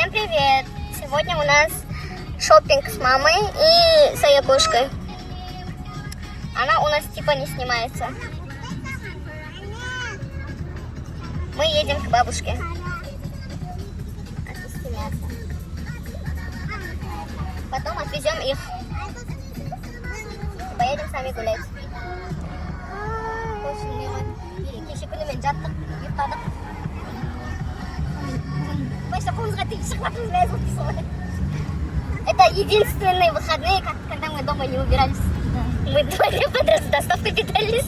Всем привет! Сегодня у нас шопинг с мамой и с ее кошкой. Она у нас типа не снимается. Мы едем к бабушке. Потом отвезем их. Поедем сами гулять. Это единственные выходные, когда мы дома не убирались. Мы вдвоем подряд с доставкой питались.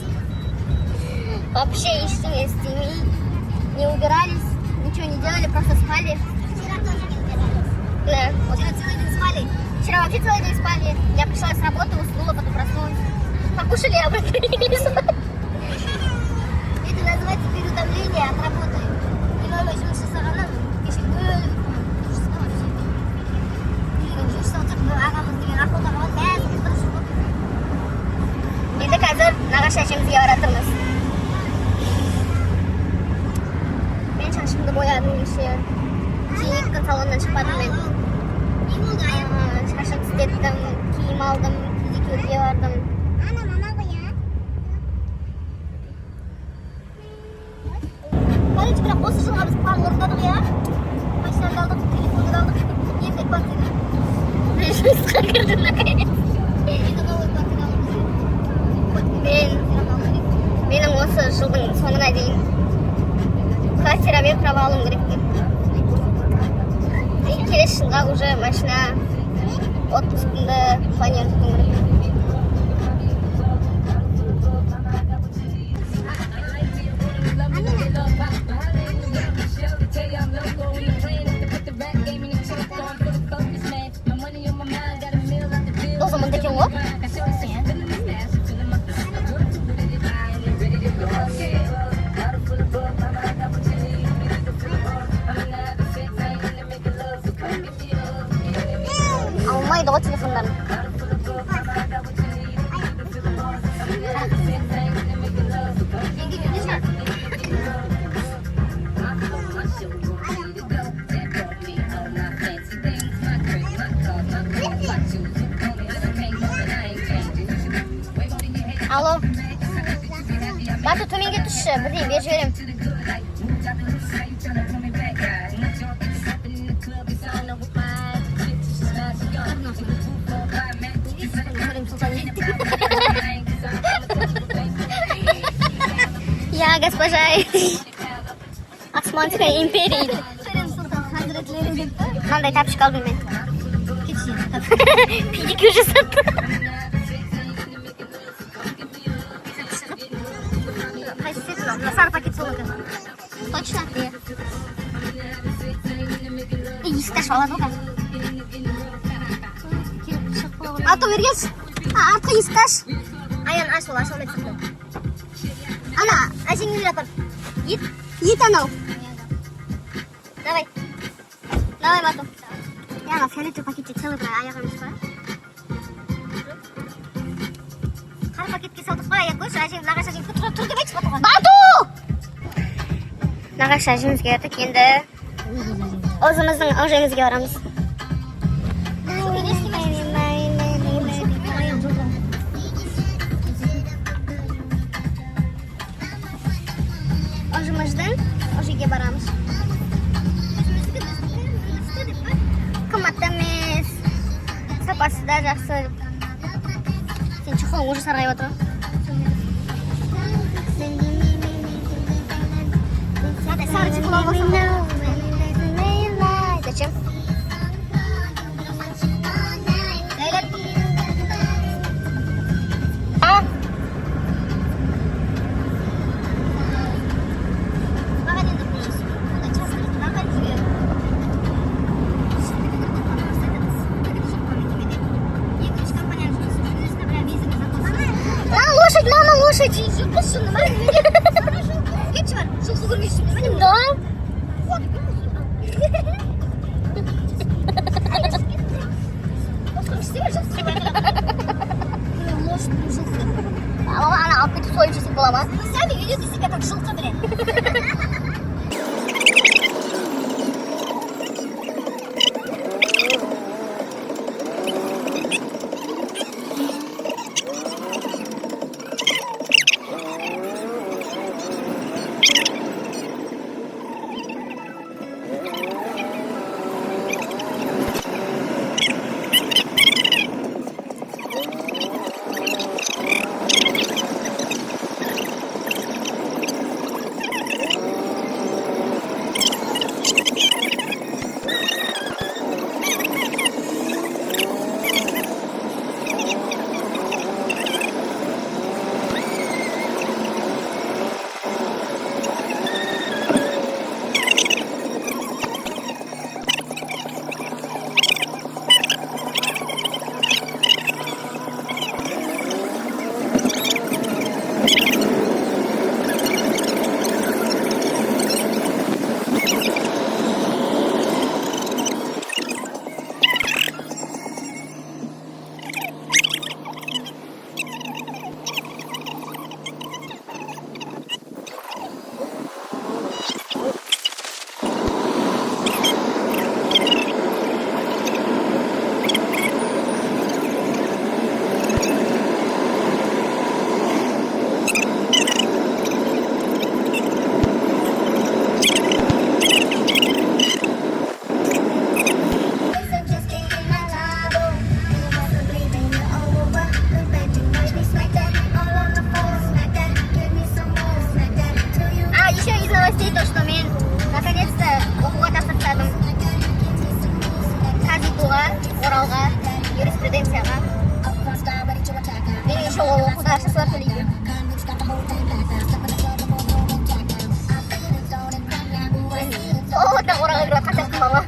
Вообще еще с семьей не убирались, ничего не делали, просто спали. Вчера тоже не убирались. Да. Вчера целый день спали. Вчера вообще целый день спали. Я пришла с работы, уснула, потом проснулась. Покушали, а обратно легли спать. Это называется переутомление от работы. И мама еще на 6 ағанам кеше енді қазір нағашы әжемізге баратырмыз. Мен шашымды боядым кеше. Екі күн салоннан шықпадым мен. Шашым істеттім, киім алдым, педикюрге бардым. Короче, бірақ осы жылға біз план орындадық, иә? Машинаны алдық, телефонды алдық, енді квартира. Жұмысқа кірдім, наконец. Енді новый квартира аламыз. Менің осы жылдың соңына дейін квартирамен құрап алуым керек. Келесі жылға уже машина отпускымды планируем керек. Алмайды ғой телефондарын. Алло. Бату төменге түсші, бірдей бер жіберем. Я госпожа Османская империя. Мандай тапшық алдым мен. Педикюр жасатты. Сары пакет сол екен. Точно? Иә. Есікті ашып алады ғой. Аты бергенсіз. Артқы есікті аш. Аян аш ол, аша алмайды. Ана, әжеңіз жатыр. Ет анау. Давай. Давай, Бату. Яна, фиолетовый пакетте целый бір аяғымыз бар. Қар пакетке салдық қой, аяқ қойшы. Әжең, нағашы әжең тұр деп айтшы Батуға. Бату! Нағашы әжемізге ертік, енді өзіміздің әжемізге барамыз. Өзіміздің әжеге барамыз. Қымбатты емес, сапасы да жақсы. Сен чехолың уже сарғайып отыр. Сары чехол алып алсам. Зачем? Мама, лошадь! Скетч бар, жылқы көрмейсің. Да. үйде. Одан қораға кіріп қатар қылмама.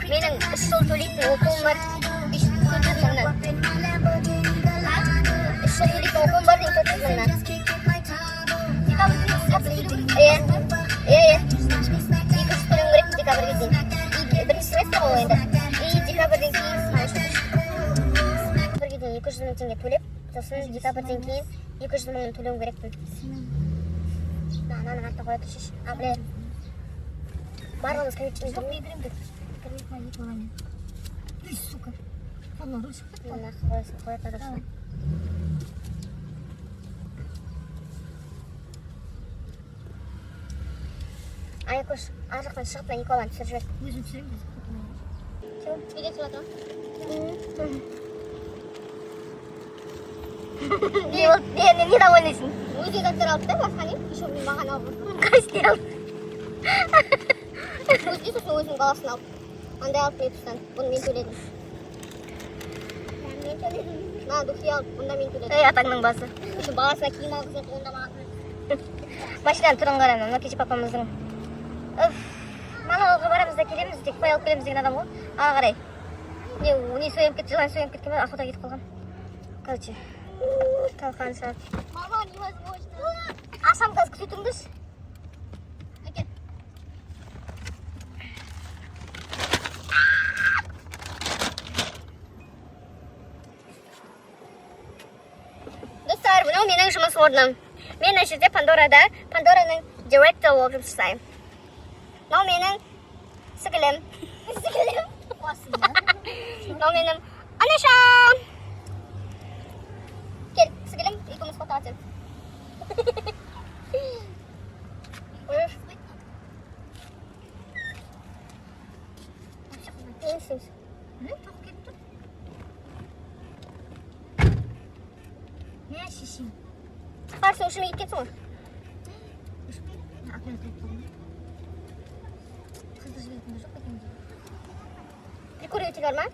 Менің 3 жыл төлейтін оқуым бар. 400 мыңнан. 3 жыл төлейтін оқуым бар дейін 400 мыңнан. Иә. 200 төлеуім керек декабрьге дейін. Бірінші семестр ғой енді. И декабрьден кейін 200 мың теңге төлеп, сосын декабрьден кейін 200 мыңын төлеуім керекпін. Ананың артына қоя тұршыш. Бля. Барлығымыз кәметтен тұрмын. Үй, сука. Анау ручка. Мына қоя тұрдырсын. Айкош, ар жақтан шығып, мен екі баланы түсіріп жібер. Өзім түсірем біз. Үйде түсіп жатыр ма? Недовольныйсың? Өзі заттар алды да, басқа не? Еще маған алып. Қайсыны алып? Өзге сосын өзінің баласын алып. Андай алып мен тұстан. Бұны мен төледім. Мен төледім. На, духи алып, бұнда мен төледім. Ей, атаңның басы. Еще баласына киім алғызып, онда маған. Машинаның түрін қара, мына кеше папамыздың. Маңалға барамыз да келеміз, тек қой алып келеміз деген адам ғой. Аға қарай. Не соям кетті, жылан соям кеткен бе, охота кетіп қалған. Короче, талқан сағат. Мама, невозможно. Ашам қазір күте тұрыңдыш. Әкет. Достар, мынау менің жұмыс орным. Мен мына жерде Пандораның директор болып жұмыс жасаймын. Мынау менің сіңілім. Сіңілім? Мынау менің анашам. Кел, сіңілім, екеуміз фото атып. Не істейміз? Тоқ кетті. Не шешейін? Қарсың ұшыма кеткенсің ғой? Прикуриватель бар ма?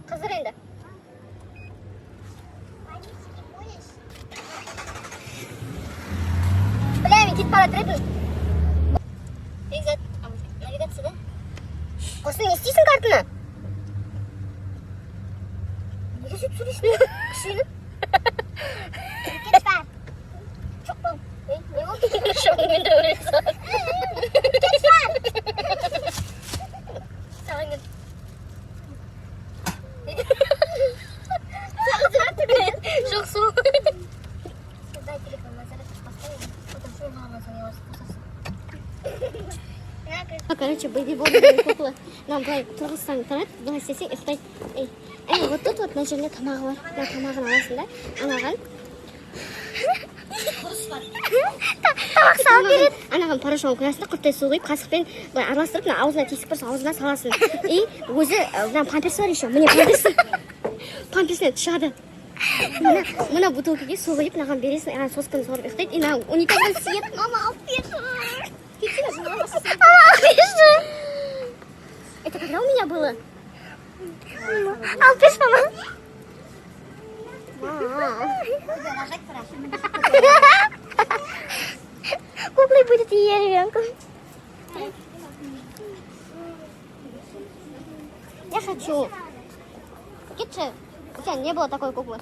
Қызыр енді. Бля, мен кетіп бара тұретін. Бекзат, навигацияда. Осыны не істейсің картыны? Неге сөйтіп сөйлейсің? Кішейін? Кетіп бар. Жоқ бол. Не болды? Шоңмен де өлесі бар. Кетіп бар. Саған кет. Жоқ сол. Дай телефонға зарядка поставим. Потом шоу мама звонила. Короче, бэйби-борн кукла. Нам былай тұрғызсаң тұрады, былай істесең ұйықтайды. Вот тут вот мына жерінде тамағы бар. Мына тамағын аласың да, анаған. Тамақ салып береді. Анаған порошогын құясың да, құрттай су құйып, қасықпен араластырып, аузына тесік бірсі аузына саласың. И өзі, памперс бар еще, міне памперсі. Памперсінен шығады. Мына бутылкаға су құйып, мынаған бересің, аған сосканы сорып ұйықтайды. И мына унитаздан сиет, мама алып берші. Кетсеңіз, мама алып берші. Это когда у меня было? Алып берші, мама. Куклой будет ее ребенку. Я хочу. Кетче, у тебя не было такой куклы.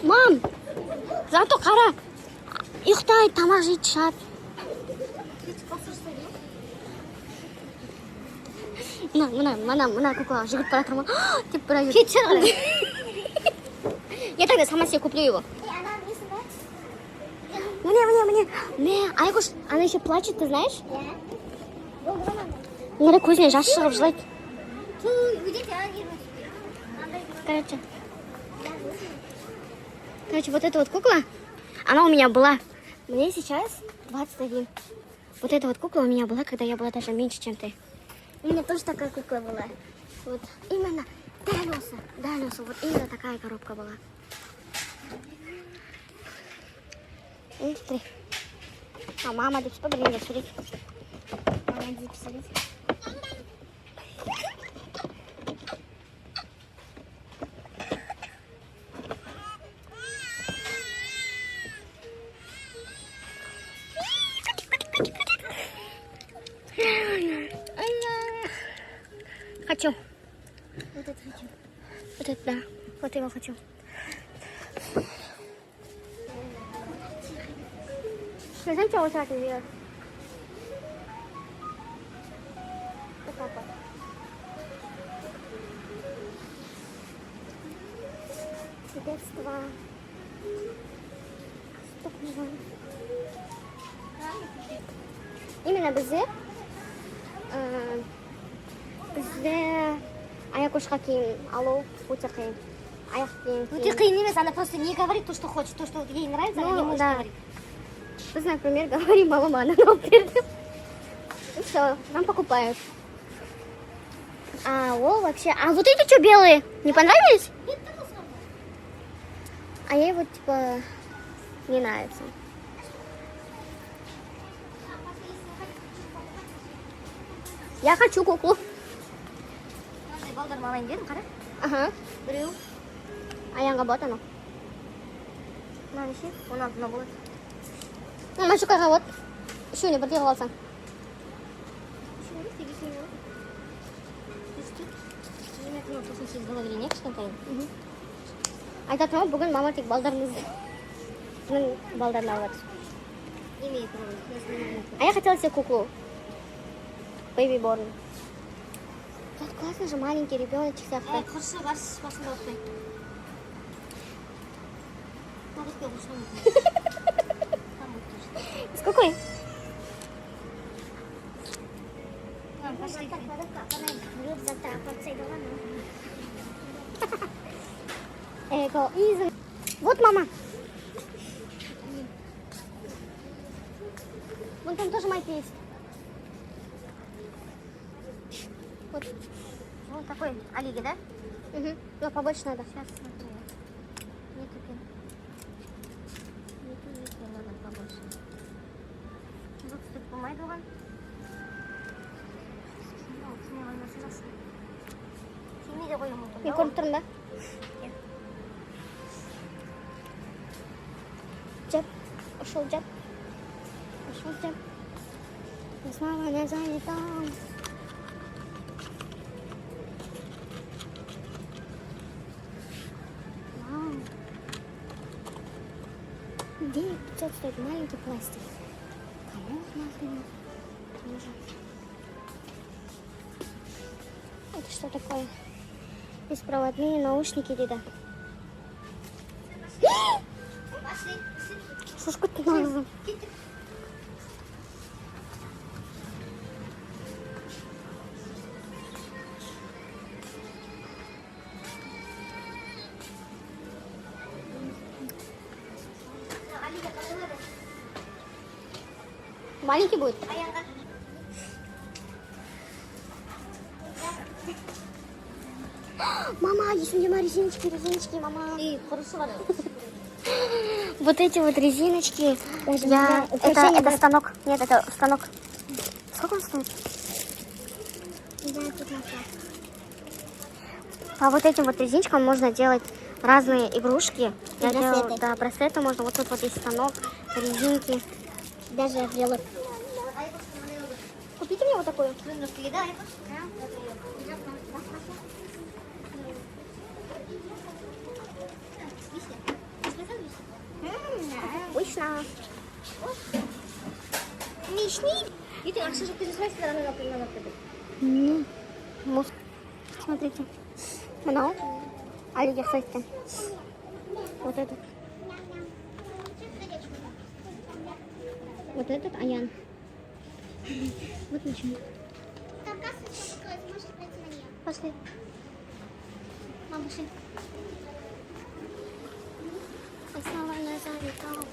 Мам, зато қара. Ұйықтайды, тамақ жейді, шығады. Мына куклаға жүгіріп бара тұрмын. Деп бұра жүр. Кетші ғана. Я тогда сама себе куплю его. Мне. Айгуш, она еще плачет, ты знаешь? Мына көзінен жас шығып жылайды. Короче, вот эта вот кукла, она у меня была. Мне сейчас 21. Вот эта вот кукла у меня была, когда я была даже меньше, чем ты. У меня тоже такая кукла была. Вот именно Далёса, вот именно такая коробка была. Смотри. А мама, ты что, блин, надо записывать. Хочу. Вот это хочу. Вот это, да. Вот его хочу. Знаете, вот так вверх. Вот так вот. Детство. Именно бізде аяқ ұшқа кейін алу өте қиын. Аяқ кейін. Өте қиын емес, она просто не говорит то, что хочет, то, что ей нравится, она не может говорить. Біз, например, говорим, мама, банан перед. И все, нам покупают. А вообще... А вот эти что, белые? Не понравились? А ей вот, типа, не нравится. Я хочу куклу. Ага. Аяңға бот анау. Мына болады. Машукаға вот. Үшеуіне бірдей қылып алсаң. Айтатын ғой, бүгін мама тек балдарымыздың балдарын алып жатыр. А я хотела себе куклу. Baby Born. Тут классно же, маленький ребеночек всякий. Құрсы басында оқтай. С какой? Вот мама. Вон там тоже майка есть. Вот. Вот такой Олеги, да? Угу. Но побольше надо. Сейчас смотрю. Нету пин. Нету, надо побольше. Вот тут помайдован. Смело насыласы. Семейде қойым отыр. Мен көріп тұрмын да? Джеб. Ушел джеб. Ушел джеб. Я снова не занята. Где 500 стоит маленький пластик? Кому нахрен нужен? Это что такое? Беспроводные наушники, деда. Сашку ты называешь? Маленький будет? Мама, есть у меня резиночки, мама. И хорошо. Вот эти вот резиночки. Это станок. Нет, это станок. Сколько он стоит? По вот этим вот резиночкам можно делать разные игрушки. Я делала, да, браслеты можно. Вот тут вот есть станок, резинки. Даже брелок. Купите мне вот такую. Вкусно. Мишни. Видите, а что же ты же своей стороны например? Смотрите. Оно. Олеги, кстати. Вот этот. Вот этот Аян. Вот ничего. Там кассочка открылась, можете пройти на нее. Пошли. Мам, пошли. Основание завитал.